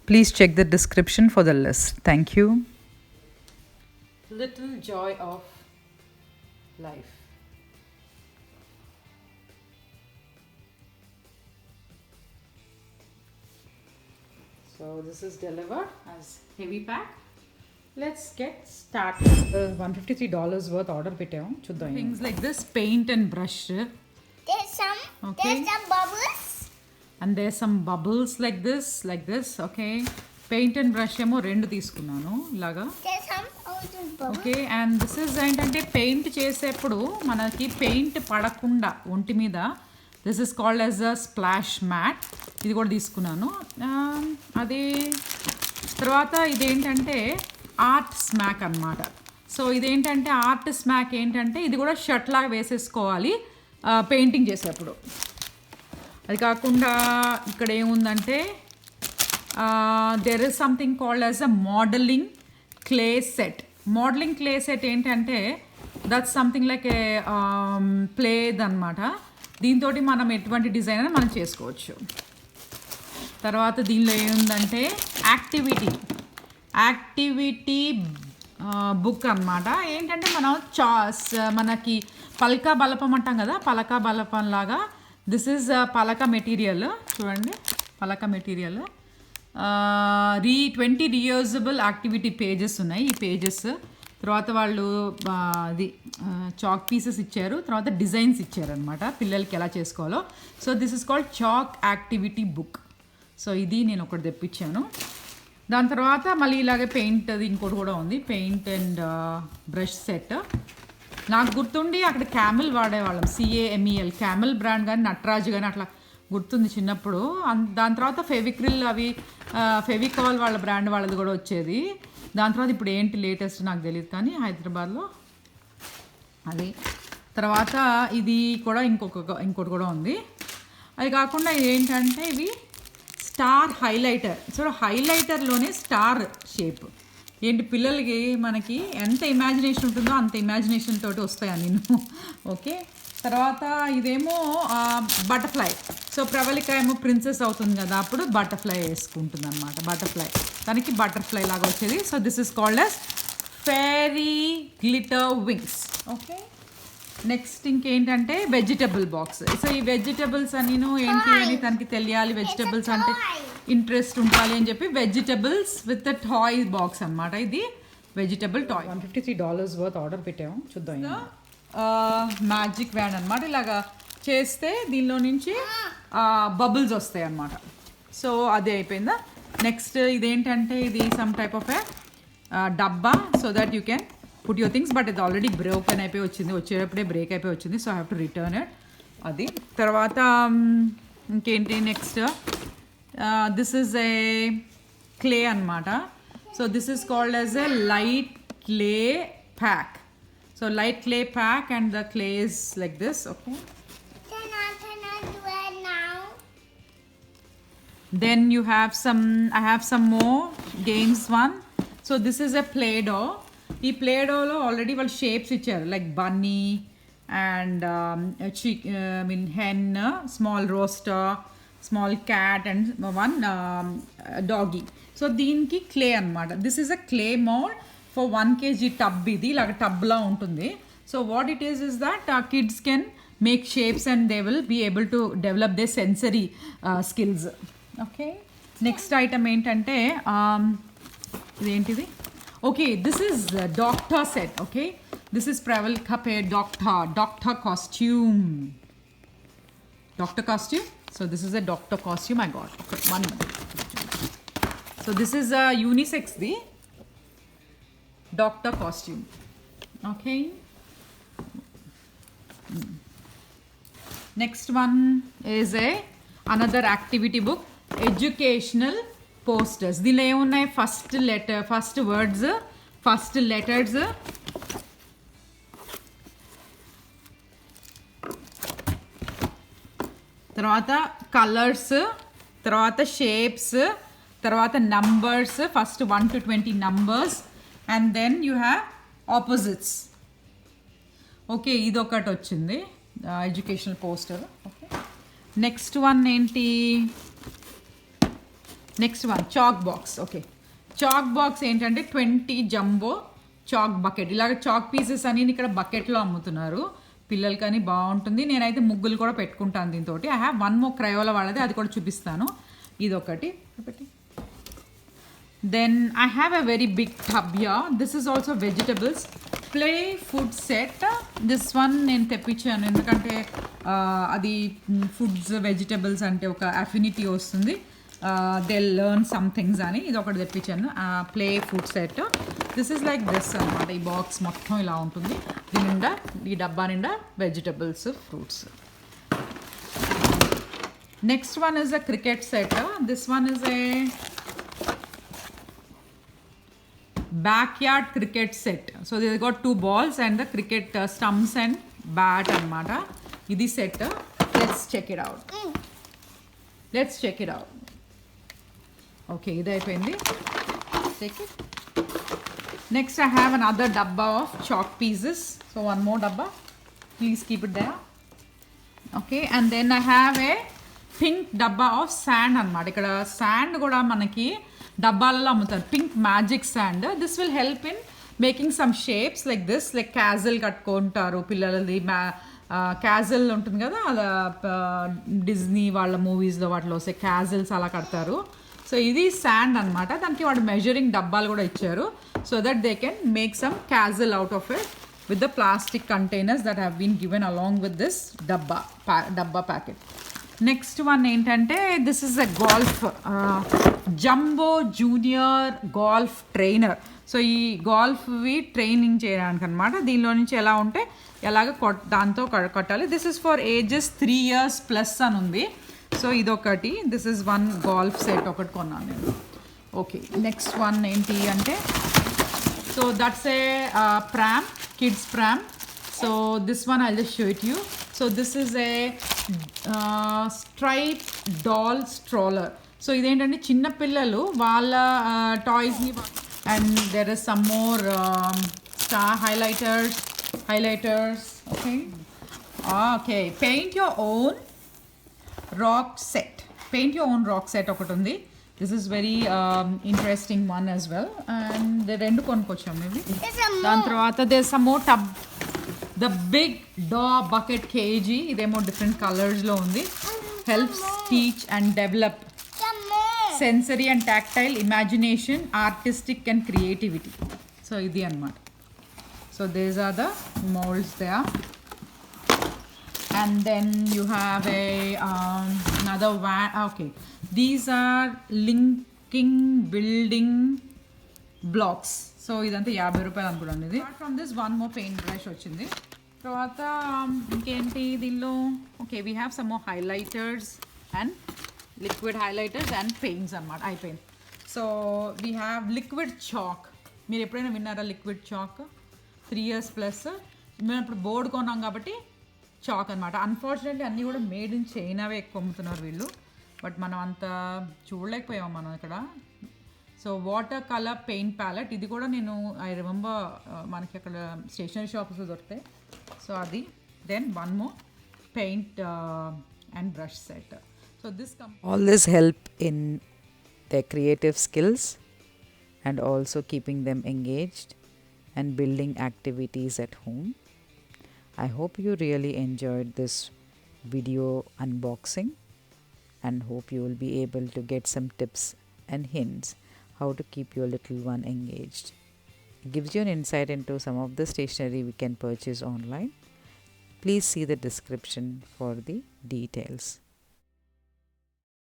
Please check the description for the list. Thank you. Little joy of life. So this is delivered as heavy pack. Let's get started. $153 worth order పెట్టాము చూద్దాం. Things like this, paint and brush. There's some bubbles. And there's some bubbles like this. Okay. Paint and brush ఏమో రెండు తీసుకున్నాను ఇలాగా. There's some bubbles. Okay, and this is ఏంటంటే paint చేసేప్పుడు మనకి paint పడకుండా ఒంటి మీద this is called as a splash mat. ఇది కూడా తీసుకున్నాను. అది తర్వాత ఇదేంటంటే ఆర్ట్ స్మాక్ అన్నమాట. సో ఇదేంటంటే ఆర్ట్ స్మాక్ ఏంటంటే ఇది కూడా షర్ట్ లాగా వేసేసుకోవాలి పెయింటింగ్ చేసేప్పుడు. అది కాకుండా ఇక్కడ ఏముందంటే there is something called as a modelling clay set. Modelling clay set ఏంటంటే దట్స్ సంథింగ్ లైక్ ఏ ప్లేది అనమాట. దీంతో మనం ఎటువంటి డిజైన్ అయినా మనం చేసుకోవచ్చు. తర్వాత దీనిలో ఏముందంటే యాక్టివిటీ బుక్ అన్నమాట. ఏంటంటే మనం మనకి పలక బలపం అంటాం కదా, పలక బలపం లాగా దిస్ ఈజ్ పలక మెటీరియల్. చూడండి, పలక మెటీరియల్ 20 రీయూజబుల్ యాక్టివిటీ పేజెస్ ఉన్నాయి. ఈ పేజెస్ తర్వాత వాళ్ళు అది చాక్ పీసెస్ ఇచ్చారు, తర్వాత డిజైన్స్ ఇచ్చారనమాట పిల్లలకి ఎలా చేసుకోవాలో. So this is called chalk activity book. So ఇది నేను ఒకటి తెప్పించాను. దాని తర్వాత మళ్ళీ ఇలాగే పెయింట్ అది ఇంకోటి కూడా ఉంది, పెయింట్ అండ్ బ్రష్ సెట్. నాకు గుర్తుండి అక్కడ క్యామెల్ వాడేవాళ్ళం, CAMEL క్యామెల్ బ్రాండ్ కానీ నటరాజ్ కానీ అట్లా గుర్తుంది చిన్నప్పుడు. దాని తర్వాత ఫెవిక్రిల్ అవి ఫెవికాల్ వాళ్ళ బ్రాండ్ వాళ్ళది కూడా వచ్చేది. దాని తర్వాత ఇప్పుడు ఏంటి లేటెస్ట్ నాకు తెలియదు కానీ హైదరాబాద్లో అది. తర్వాత ఇది కూడా ఇంకోటి కూడా ఉంది. అది కాకుండా ఏంటంటే ఇవి స్టార్ హైలైటర్. సో హైలైటర్లోనే స్టార్ షేప్ ఏంటి పిల్లలకి మనకి ఎంత ఇమాజినేషన్ ఉంటుందో అంత ఇమాజినేషన్ తోటి వస్తాయి నేను. ఓకే, తర్వాత ఇదేమో బటర్ఫ్లై. సో ప్రవళిక ఏమో ప్రిన్సెస్ అవుతుంది కదా, అప్పుడు బటర్ఫ్లై వేసుకుంటుంది అనమాట. బటర్ఫ్లై తనకి బటర్ఫ్లై లాగా వచ్చేది. So this is called as fairy glitter wings. Okay, next ఇంకేంటంటే వెజిటబుల్ బాక్స్. సో ఈ వెజిటబుల్స్ అన్నీను ఏంటి అని తనకి తెలియాలి, వెజిటబుల్స్ అంటే ఇంట్రెస్ట్ ఉండాలి అని చెప్పి వెజిటబుల్స్ విత్ టాయ్ బాక్స్ అనమాట. ఇది వెజిటబుల్ టాయ్. $153 వర్త్ ఆర్డర్ పెట్టాము చూద్దాం. మ్యాజిక్ వ్యాన్ అనమాట. ఇలాగా చేస్తే దీనిలో నుంచి బబుల్స్ వస్తాయి అన్నమాట. సో అది అయిపోయిందా. నెక్స్ట్ ఇదేంటంటే ఇది సమ్ టైప్ ఆఫ్ ఏ డబ్బా so that you can put your things. But ఇది ఆల్రెడీ బ్రోకెన్ అయిపోయి వచ్చింది, వచ్చేటప్పుడే బ్రేక్ అయిపోయి వచ్చింది. So I have to return it. అది తర్వాత ఇంకేంటి next this is a clay అనమాట. So this is called as a light clay pack. So light clay pack and the clay is like this. Okay, Can I do it now? then you have I have some more games one. So this is a Play-Doh. ఈ Play-Doh లో already వాళ్ళు shapes ఇచ్చారు like bunny and hen, small rooster, small cat and one doggy. So దీనికి clay అనమాట. This is a clay mould for 1 kg tub. ఇది ఇలాగ టబ్లా ఉంటుంది. So what it is that kids can make shapes and they will be able to develop they sensory skills. Okay, next item ఏంటంటే ఇదేంటిది. Okay, this is doctor set. Okay, this is Pravallika పేర్ doctor costume. So this is a doctor costume. I got 1 minute. So this is యూనిసెక్స్ది doctor costume. Okay, next one is another activity book, educational posters. దీనిలో ఏమున్నాయి, first words, first letters, తర్వాత colours, తర్వాత shapes, తర్వాత numbers, first 1 to 20 numbers, and then you have opposites. Okay, ఇది ఒకటి వచ్చింది educational poster. Okay, next one ఏంటి, next one chalk box. Okay, chalk box ఏంటంటే 20 జంబో చాక్ బకెట్. ఇలాగ chalk pieces అని ఇక్కడ బకెట్లో అమ్ముతున్నారు. పిల్లలకని బాగుంటుంది. నేనైతే ముగ్గులు కూడా పెట్టుకుంటాను దీంతో. I have one more Crayola వాళ్ళది, అది కూడా చూపిస్తాను. ఇదొకటి. Then I have a very big tub here. This is also vegetables play food set. This one నేను తెప్పించాను ఎందుకంటే అది ఫుడ్స్ వెజిటబుల్స్ అంటే ఒక అఫినిటీ వస్తుంది. దే లెర్న్ సమ్ థింగ్స్ అని ఇది ఒకటి తెప్పించాను. Play food set. This is like this అనమాట. ఈ బాక్స్ మొత్తం ఇలా ఉంటుంది. దీని నిండా, ఈ డబ్బా నిండా vegetables, fruits. Next one is a cricket set. This one is a backyard cricket set. So they got 2 balls and the cricket stumps and bat anamata. Idi set. Let's check it out. Okay, idi ayipoyindi. Take it. Next I have another dabba of chalk pieces. So one more dabba. Please keep it there. Okay, and then I have a pink dabba of sand anamata. Ikkada sand kuda manaki డబ్బాలలో అమ్ముతారు. Pink magic sand. This will help in making some shapes like this. Like castle కట్టుకుంటారు పిల్లలది. Castle ఉంటుంది కదా, అలా Disney వాళ్ళ మూవీస్లో వాటిలో వస్తే క్యాజల్స్ అలా కడతారు. సో ఇది శాండ్ అనమాట. దానికి వాడు మెజరింగ్ డబ్బాలు కూడా ఇచ్చారు. So that they can make some castle out of it with the plastic containers that have been given along with this డబ్బా ప్యాకెట్. నెక్స్ట్ వన్ ఏంటంటే this is a golf jumbo junior golf trainer. So ఈ గోల్ఫ్వి training చేయడానికి అనమాట. దీనిలో నుంచి ఎలా ఉంటే ఎలాగ దాంతో కొట్టాలి. This is for ages 3 years plus అని ఉంది. సో ఇదొకటి. This is one golf set ఒకటి కొన్నాను నేను. ఓకే, నెక్స్ట్ వన్ ఏంటి అంటే, so that's a prom, kids prom. So this one I'll just show it to you. So this is a striped doll stroller. So ఇదేంటంటే చిన్న పిల్లలు వాళ్ళ టాయ్స్ని. And there is some more star highlighters. Okay, paint your own rock set ఒకటి ఉంది. This is very interesting one as well. And 2 కొనుక్కొచ్చాము ఇవి. దాని తర్వాత there some more tub. The big dough bucket KG. ఇదేమో డిఫరెంట్ కలర్స్లో ఉంది. Helps teach and develop sensory and tactile imagination, artistic and creativity. So ఇది అనమాట. So these are the moulds there. And then you have another van. Okay, these are linking building blocks. So ఇదంతా 50 రూపాయలు అనుకుంటాను ఇది. From this one more paint brush వచ్చింది. తర్వాత ఇంకేంటి దీనిలో. Okay, we have some more highlighters and liquid highlighters and paints అనమాట. అయిపోయింది. So we have liquid chalk. మీరు ఎప్పుడైనా విన్నారా లిక్విడ్ చాక్? 3 years plus. మేము ఇప్పుడు బోర్డు కొన్నాం కాబట్టి చాక్ అనమాట. అన్ఫార్చునేట్లీ అన్నీ కూడా మేడ్ ఇన్ చైనావే ఎక్కువ అమ్ముతున్నారు వీళ్ళు. బట్ మనం అంత చూడలేకపోయాం మనం ఇక్కడ. So water colour paint palette. ఇది కూడా నేను ఐ రిమెంబర్ మనకి అక్కడ స్టేషనరీ షాప్స్లో దొరుకుతాయి. సో అది. Then one more paint and brush set. So this all this help in their creative skills and also keeping them engaged and building activities at home. I hope you really enjoyed this video unboxing and hope you will be able to get some tips and hints how to keep your little one engaged. It gives you an insight into some of the stationery we can purchase online. Please see the description for the details.